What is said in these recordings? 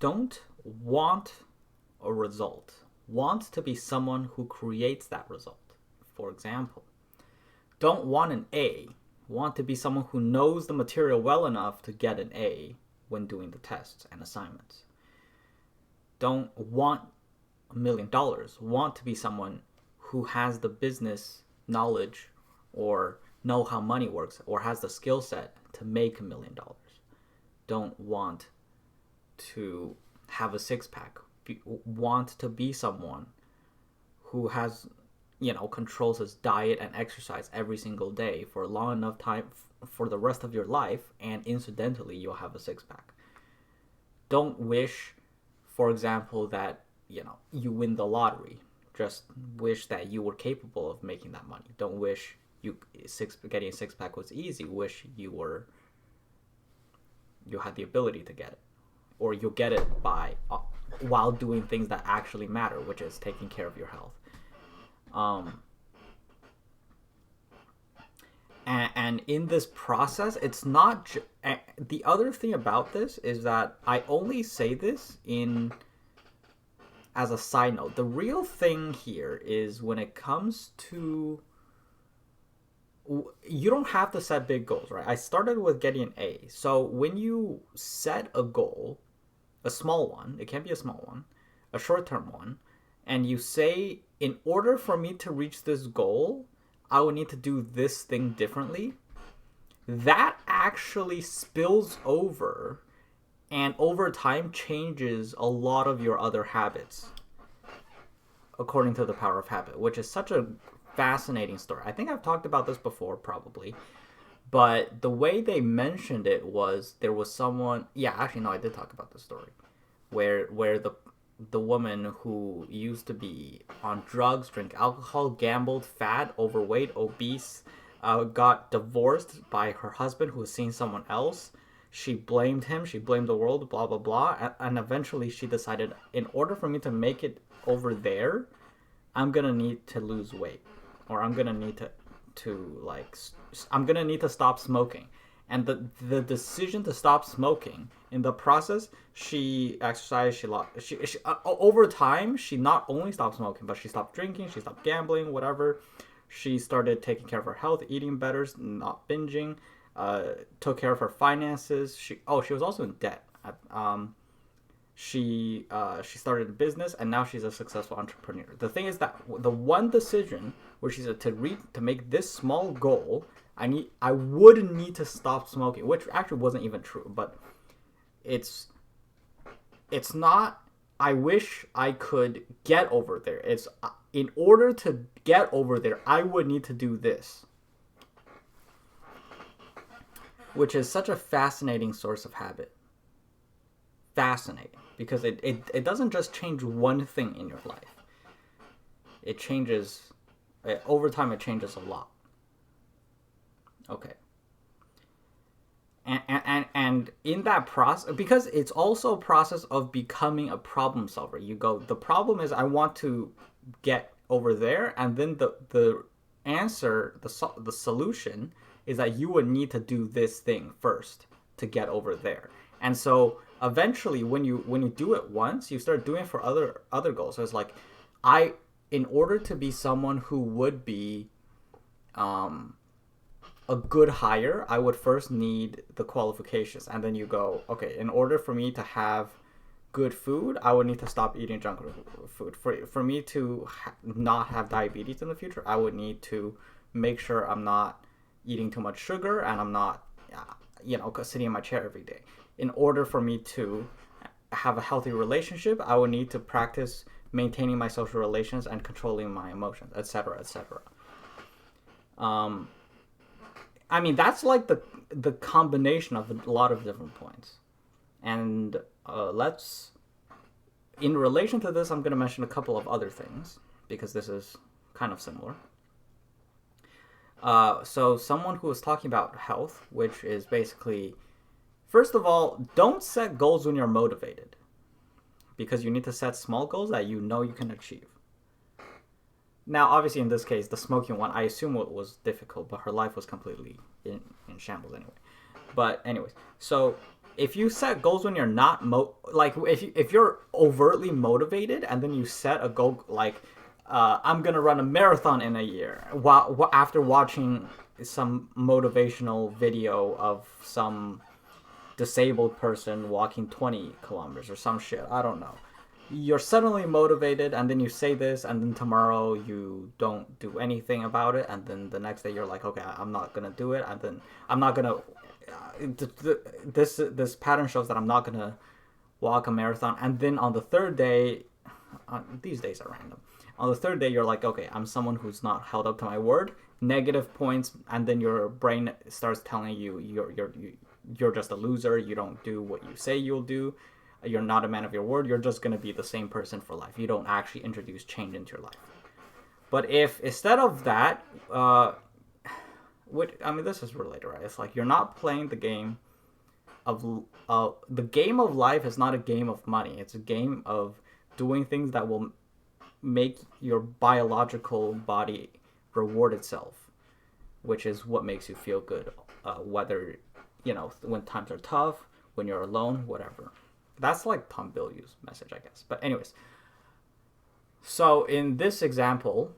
don't want a result. Want to be someone who creates that result. For example, don't want an A. Want to be someone who knows the material well enough to get an A when doing the tests and assignments. Don't want $1 million. Want to be someone who has the business knowledge or know how money works or has the skill set to make $1 million. Don't want to have a six pack. Want to be someone who has, controls his diet and exercise every single day for a long enough time for the rest of your life, and incidentally, you'll have a six pack. Don't wish, for example, that you win the lottery. Just wish that you were capable of making that money. Don't wish getting a six pack was easy. Wish you had the ability to get it, or you'll get it by while doing things that actually matter, which is taking care of your health. And in this process, it's not. The other thing about this is that I only say this as a side note. The real thing here is when it comes to, you don't have to set big goals, right? I started with getting an A. So when you set a goal, a small one, it can be a small one, a short-term one, and you say, in order for me to reach this goal, I would need to do this thing differently, that actually spills over and over time changes a lot of your other habits, according to the power of habit, which is such a fascinating story. I think I've talked about this before, probably, but the way they mentioned it was there was someone. Yeah, actually, no, I did talk about this story, where the woman who used to be on drugs, drink alcohol, gambled, fat, overweight, obese, got divorced by her husband who was seeing someone else. She blamed him. She blamed the world. Blah blah blah. And eventually, she decided, in order for me to make it over there, I'm gonna need to lose weight, or I'm gonna need I'm gonna need to stop smoking. And the decision to stop smoking, in the process, she exercised. She over time, she not only stopped smoking, but she stopped drinking. She stopped gambling. Whatever. She started taking care of her health, eating better, not binging. Took care of her finances. She was also in debt. She started a business, and now she's a successful entrepreneur. The thing is that the one decision where she said to make this small goal, I wouldn't need to stop smoking, which actually wasn't even true, but it's not. I wish I could get over there. It's in order to get over there, I would need to do this, which is such a fascinating source of habit. Fascinating, because it doesn't just change one thing in your life. It changes, over time it changes a lot. Okay. And in that process, because it's also a process of becoming a problem solver. You go, the problem is I want to get over there, and then the answer, the solution is that you would need to do this thing first to get over there. And so eventually, when you do it once, you start doing it for other goals. So it's like, in order to be someone who would be a good hire, I would first need the qualifications. And then you go, okay, in order for me to have good food, I would need to stop eating junk food. For me to not have diabetes in the future, I would need to make sure I'm not eating too much sugar, and I'm not, sitting in my chair every day. In order for me to have a healthy relationship, I would need to practice maintaining my social relations and controlling my emotions, etc., etc. That's like the combination of a lot of different points. And in relation to this, I'm going to mention a couple of other things, because this is kind of similar. So someone who was talking about health, which is basically, first of all, don't set goals when you're motivated, because you need to set small goals that you know you can achieve. Now, obviously, in this case, the smoking one, I assume it was difficult, but her life was completely in shambles anyway. But anyways, so if you set goals when you're not like if you're overtly motivated and then you set a goal like I'm gonna run a marathon in a year while after watching some motivational video of some disabled person walking 20 kilometers or some shit, I don't know, you're suddenly motivated and then you say this and then tomorrow you don't do anything about it and then the next day you're like, okay, I'm not gonna do it, and then I'm not gonna this pattern shows that I'm not gonna walk a marathon, and then on the third day, these days are random, on the third day you're like, okay, I'm someone who's not held up to my word, negative points, and then your brain starts telling you you're just a loser, you don't do what you say you'll do, you're not a man of your word, you're just going to be the same person for life, you don't actually introduce change into your life. But if instead of that, this is related, right? It's like you're not playing the game of the game of life is not a game of money. It's a game of doing things that will make your biological body reward itself, which is what makes you feel good, whether, when times are tough, when you're alone, whatever. That's like Tom Bilyeu's message, I guess. But anyways, so in this example,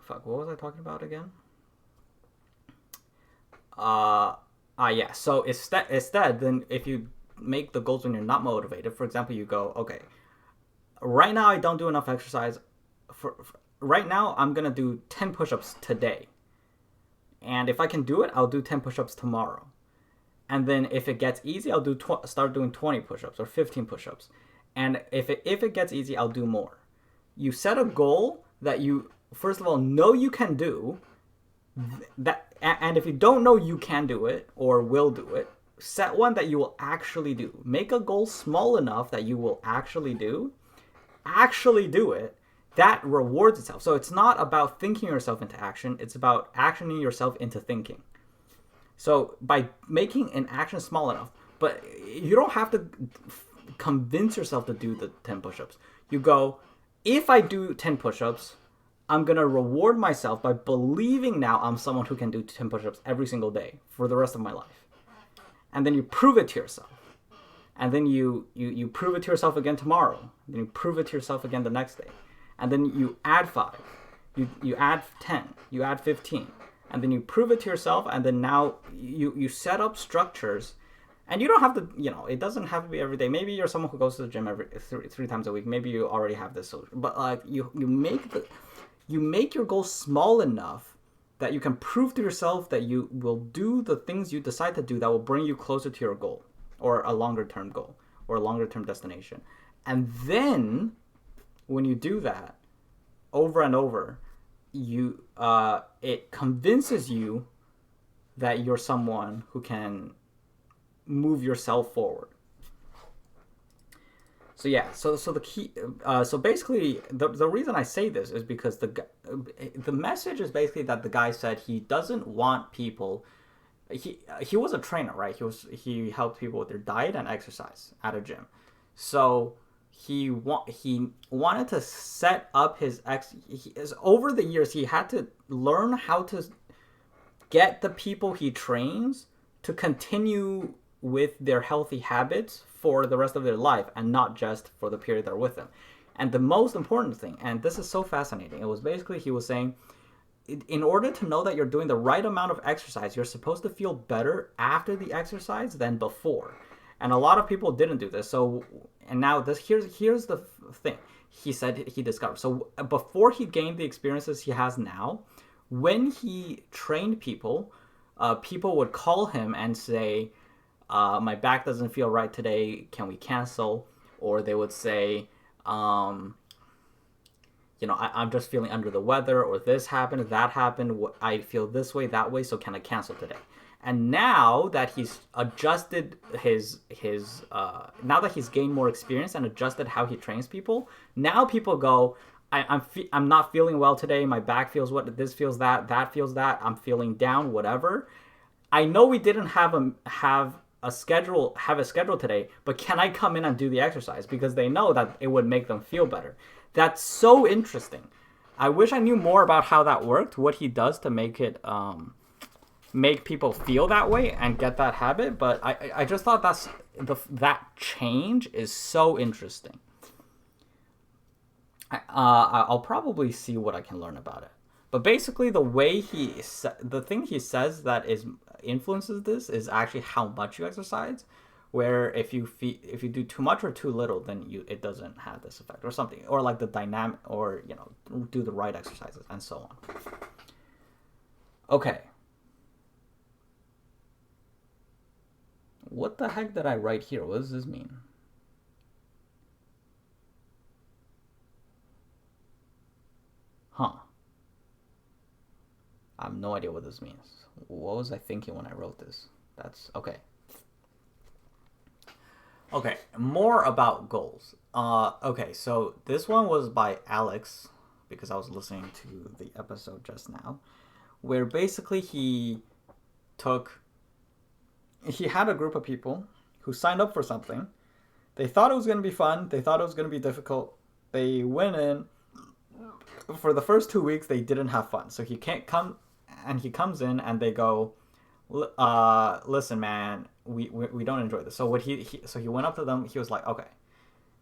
what was I talking about again? Yeah. So instead, then if you make the goals when you're not motivated, for example, you go, okay, right now I don't do enough exercise. Right now I'm gonna do 10 push-ups today, and if I can do it, I'll do 10 push-ups tomorrow. And then if it gets easy, I'll start doing 20 push-ups or 15 push-ups. And if it gets easy, I'll do more. You set a goal that you, first of all, know you can do. And if you don't know you can do it or will do it, set one that you will actually do. Make a goal small enough that you will actually do. Actually do it. That rewards itself. So it's not about thinking yourself into action. It's about actioning yourself into thinking. So by making an action small enough, but you don't have to convince yourself to do the 10 push-ups. You go, if I do 10 push-ups, I'm going to reward myself by believing now I'm someone who can do 10 push-ups every single day for the rest of my life. And then you prove it to yourself. And then you prove it to yourself again tomorrow. Then you prove it to yourself again the next day. And then you add 5. You add 10. You add 15. And then you prove it to yourself, and then now you set up structures, and you don't have to, it doesn't have to be every day. Maybe you're someone who goes to the gym every three times a week. Maybe you already have this solution. But like you make your goals small enough that you can prove to yourself that you will do the things you decide to do that will bring you closer to your goal, or a longer term goal, or a longer term destination. And then when you do that over and over, it convinces you that you're someone who can move yourself forward. So yeah, so the key, so basically the reason I say this is because the message is basically that the guy said he doesn't want people. He was a trainer, right? He helped people with their diet and exercise at a gym. So he wanted to set up over the years he had to learn how to get the people he trains to continue with their healthy habits for the rest of their life and not just for the period they're with them. And the most important thing, and this is so fascinating, it was basically he was saying, in order to know that you're doing the right amount of exercise, you're supposed to feel better after the exercise than before. And a lot of people didn't do this. So, and now here's the thing he said he discovered. So before he gained the experiences he has now, when he trained people, people would call him and say, my back doesn't feel right today, can we cancel? Or they would say, I'm just feeling under the weather, or this happened, that happened, I feel this way, that way, so can I cancel today? And now that he's adjusted now that he's gained more experience and adjusted how he trains people, now people go, I'm not feeling well today, my back feels what, this feels that feels that, I'm feeling down, whatever. I know we didn't have a schedule today, but can I come in and do the exercise? Because they know that it would make them feel better. That's so interesting. I wish I knew more about how that worked, what he does to make it make people feel that way and get that habit. But I just thought that change is so interesting. I'll probably see what I can learn about it. But basically, the thing he says that is influences this is actually how much you exercise. Where if you do too much or too little, then it doesn't have this effect or something, or like the dynamic, or do the right exercises and so on. Okay. What the heck did I write here? What does this mean? Huh. I have no idea what this means. What was I thinking when I wrote this? That's okay. Okay, more about goals. Okay, so this one was by Alex because I was listening to the episode just now, where basically took he had a group of people who signed up for something. They thought it was going to be fun. They thought it was going to be difficult. They went in. For the first 2 weeks, they didn't have fun. So he can't come, and he comes in, and they go, "Listen, man, we don't enjoy this." So he went up to them. He was like, "Okay,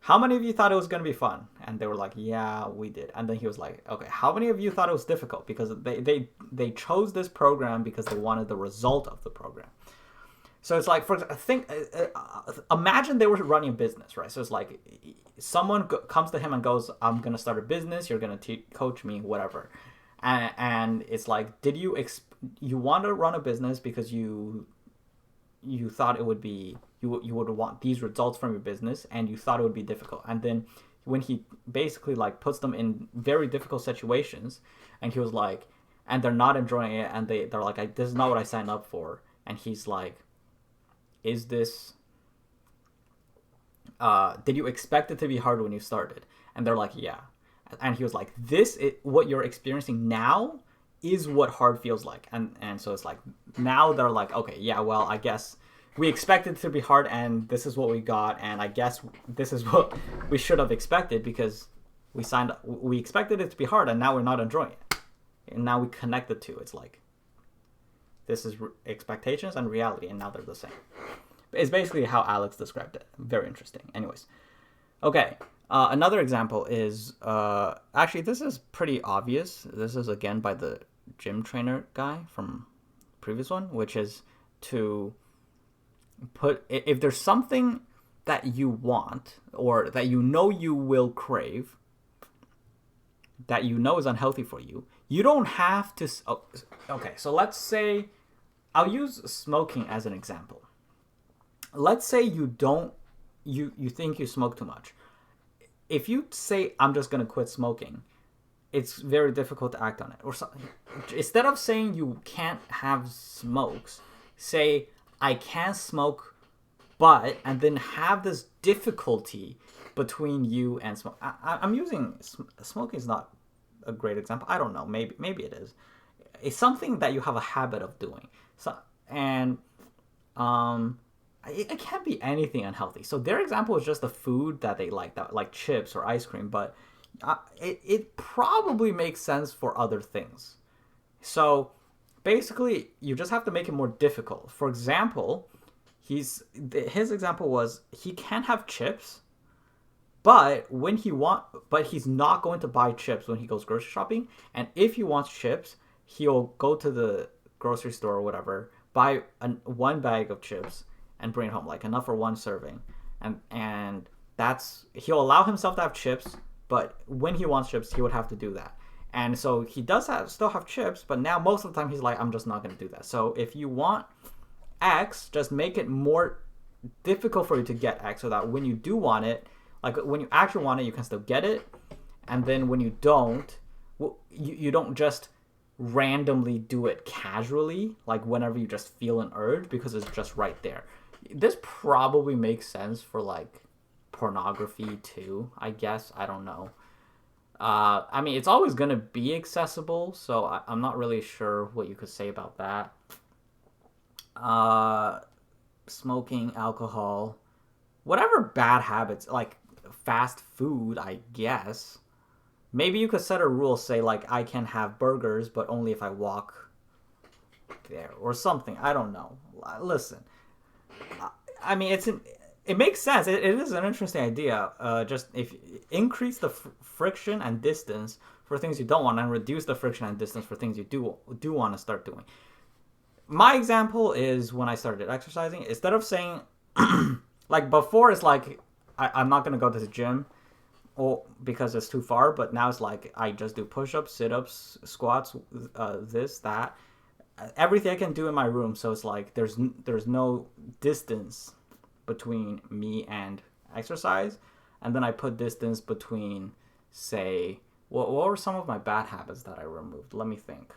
how many of you thought it was going to be fun?" And they were like, "Yeah, we did." And then he was like, "Okay, how many of you thought it was difficult?" Because they chose this program because they wanted the result of the program. So it's like, imagine they were running a business, right? So it's like someone comes to him and goes, "I'm going to start a business. You're going to coach me, whatever." And it's like, did you want to run a business because you thought it would be, you would want these results from your business, and you thought it would be difficult. And then when he basically like puts them in very difficult situations, and he was like, and they're not enjoying it, and they're like, "This is not what I signed up for." And he's like, is this did you expect it to be hard when you started? And they're like, yeah. And he was like, what you're experiencing now is what hard feels like. And so it's like, now they're like, okay, yeah, well, I guess we expected it to be hard, and this is what we got, and I guess this is what we should have expected, because we expected it to be hard, and now we're not enjoying it. And now we connect the two. It's like, this is expectations and reality, and now they're the same. It's basically how Alex described it. Very interesting. Anyways. Okay. Another example is... actually, this is pretty obvious. This is, again, by the gym trainer guy from the previous one, which is to put... If there's something that you want, or that you know you will crave, that you know is unhealthy for you, you don't have to... okay, so let's say... I'll use smoking as an example. Let's say you think you smoke too much. If you say, "I'm just going to quit smoking," it's very difficult to act on it. Or instead of saying you can't have smokes, say, "I can't smoke, but," and then have this difficulty between you and smoke. I'm using... Smoking is not a great example. I don't know. Maybe it is. It's something that you have a habit of doing. So, and it can't be anything unhealthy. So their example is just the food that they like chips or ice cream, but it probably makes sense for other things. So basically, you just have to make it more difficult. For example, his example was he can't have chips, but he's not going to buy chips when he goes grocery shopping. And if he wants chips, he'll go to the grocery store or whatever, buy one bag of chips and bring it home, like enough for one serving, and he'll allow himself to have chips, but when he wants chips, he would have to do that. And so he does still have chips, but now most of the time he's like, "I'm just not going to do that." So if you want X, just make it more difficult for you to get X, so that when you do want it, like when you actually want it, you can still get it. And then when you don't, you don't just randomly do it casually, like whenever you just feel an urge, because it's just right there. This probably makes sense for like pornography too, I guess. I don't know. I mean, it's always gonna be accessible, so I'm not really sure what you could say about that. Smoking, alcohol, whatever bad habits, like fast food, I guess. Maybe you could set a rule, say like, I can have burgers, but only if I walk there or something. I don't know. Listen, I mean, It makes sense. It is an interesting idea. Just if increase the friction and distance for things you don't want, and reduce the friction and distance for things you do want to start doing. My example is when I started exercising. Instead of saying like before, it's like I'm not gonna go to the gym, or because it's too far. But now it's like I just do push-ups, sit-ups, squats, this, that, everything I can do in my room. So it's like there's no distance between me and exercise, and then I put distance between, say, what were some of my bad habits that I removed? Let me think.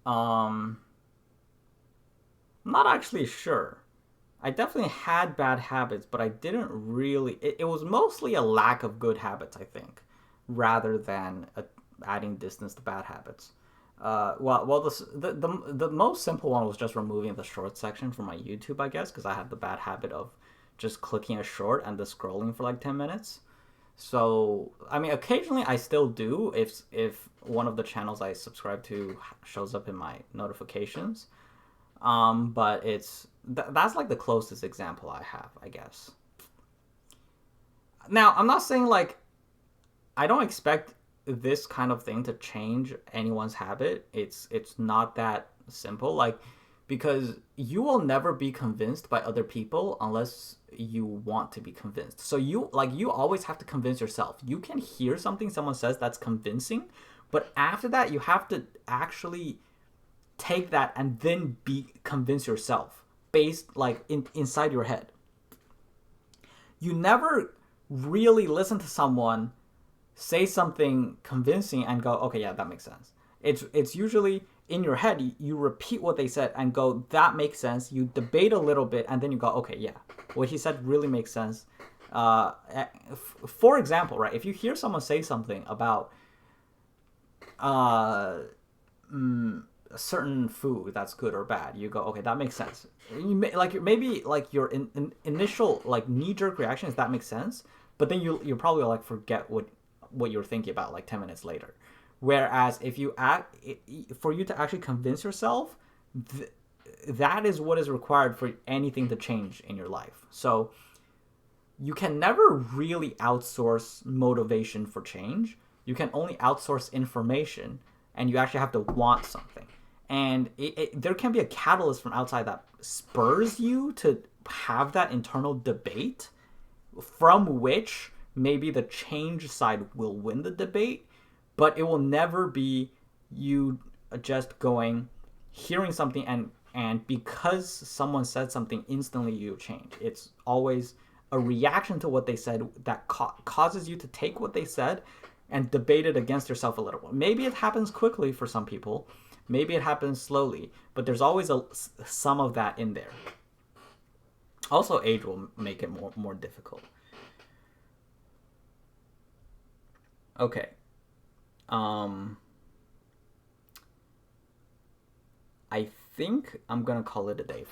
I'm not actually sure. I definitely had bad habits, but I didn't really. It was mostly a lack of good habits, I think, rather than adding distance to bad habits. The most simple one was just removing the short section from my YouTube, I guess, because I had the bad habit of just clicking a short and then scrolling for like 10 minutes. So I mean, occasionally I still do if one of the channels I subscribe to shows up in my notifications. But that's like the closest example I have, I guess. Now I'm not saying like I don't expect this kind of thing to change anyone's habit. It's not that simple. Like because you will never be convinced by other people unless you want to be convinced. So you always have to convince yourself. You can hear something someone says that's convincing, but after that you have to actually take that and then be convince yourself based like inside your head. You never really listen to someone say something convincing and go, okay, yeah, that makes sense. It's usually in your head. You repeat what they said and go, that makes sense. You debate a little bit and then you go, okay, yeah, what he said really makes sense. For example, right, if you hear someone say something about uh, a certain food that's good or bad, you go, okay, that makes sense. Maybe like your initial like knee jerk reaction is that makes sense, but then you probably like forget what you're thinking about like 10 minutes later. Whereas if you act for you to actually convince yourself, that is what is required for anything to change in your life. So you can never really outsource motivation for change. You can only outsource information, and you actually have to want something. And there can be a catalyst from outside that spurs you to have that internal debate, from which maybe the change side will win the debate, but it will never be you just going, hearing something, and because someone said something, instantly you change. It's always a reaction to what they said that causes you to take what they said and debate it against yourself a little bit. Maybe it happens quickly for some people, maybe it happens slowly, but there's always some of that in there. Also, age will make it more difficult. Okay. Um, I think I'm gonna call it a day